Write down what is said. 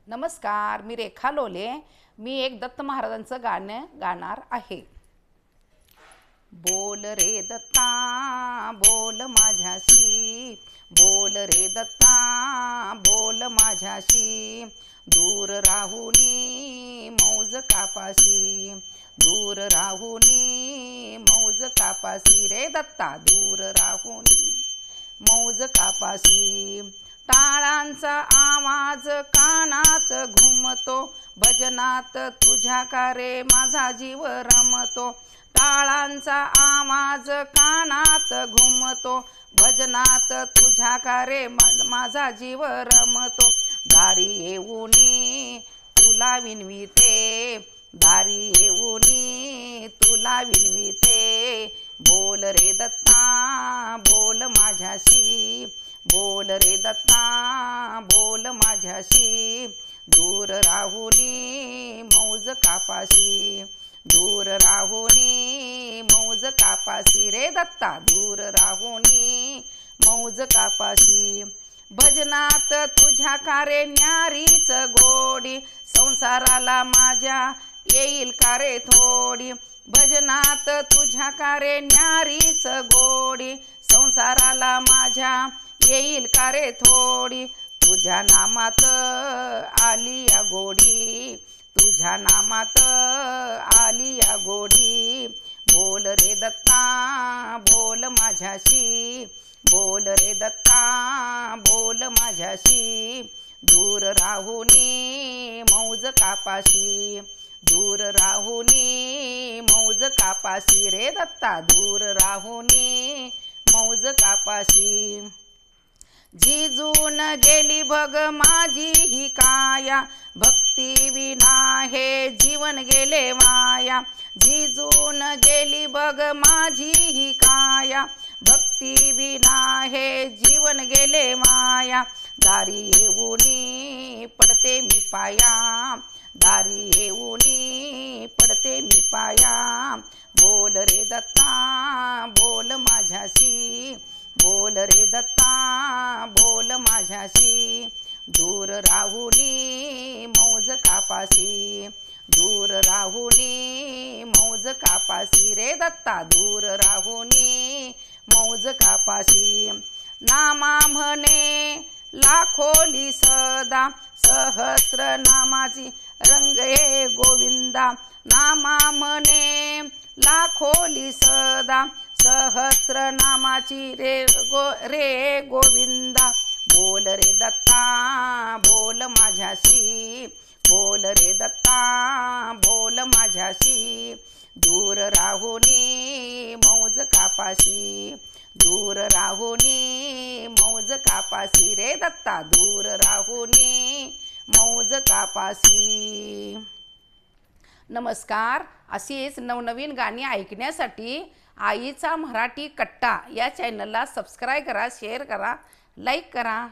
नमस्कार, मी रेखा लोले. मी एक दत्त महाराजांचं गाणं गाणार आहे. बोल रे दत्ता बोल माझ्याशी, बोल रे दत्ता बोल माझ्याशी, दूर राहुनी मौज कापाशी, दूर राहुनी मौज कापाशी रे दत्ता, दूर राहुनी मौज कापाशी. टाळांचा आवाज कानात घुमतो, भजनात तुझ्या का रे माझा जीव रमतो. टाळांचा आवाज कानात घुमतो, भजनात तुझ्या का रे माझा जीव रमतो. दारी येऊनी तुला विनविते, दारी येऊनी तुला विनविते. बोल रे दत्ता बोल माझ्याशी, बोल रे दत्ता बोल माझ्याशी, दूर राहुनी मौज कापाशी, दूर राहुनी मौज कापाशी रे दत्ता, दूर राहुनी मौज कापाशी. भजनात तुझ्या का रे न्यारीच गोडी, संसाराला माझ्या येईल का रे थोडी. भजनात तुझ्या का रे न्यारीच गोडी, संसाराला माझ्या येईल का रे थोडी. तुझ्या नामात आली या गोडी, तुझ्या नामात आली या गोडी. बोल रे दत्ता बोल माझ्याशी, बोल रे दत्ता बोल माझ्याशी, दूर राहुनी मौज कापाशी, दूर राहुनी मौज कापाशी रे दत्ता, दूर राहुनी मौज कापाशी. झिजून गेली बघ माझी ही काया, भक्ती विना हे जीवन गेले वाया. झिजून गेली बघ माझी ही काया, भक्ती विना हे जीवन गेले माया. दारी येऊनी पडते मी पाया, दारी येऊनी पडते मी पाया. बोल रे दत्ता बोल माझ्याशी, बोल रे दत्ता बोल माझ्याशी, दूर राहुनी मौज कापाशी, दूर राहुनी मौज कापाशी रे दत्ता, दूर राहुनी मौज कापाशी. नामा म्हणे लाखोली सदा, सहस्र नामाची रंग हे गोविंदा. नामा म्हणे लाखोली सदा, सहस्र नामाची रे गोविंदा. बोल रे दत्ता बोल माझ्याशी, बोल रे दत्ता बोल माझ्याशी, दूर राहुनी मौज कापाशी, दूर राहुनी मौज कापाशी रे दत्ता, दूर राहुनी मौज कापाशी. नमस्कार. अशीच नवनवीन गाणी ऐकण्यासाठी आईचा मराठी कट्टा या चॅनलला सबस्क्राईब करा, शेअर करा, लाईक करा.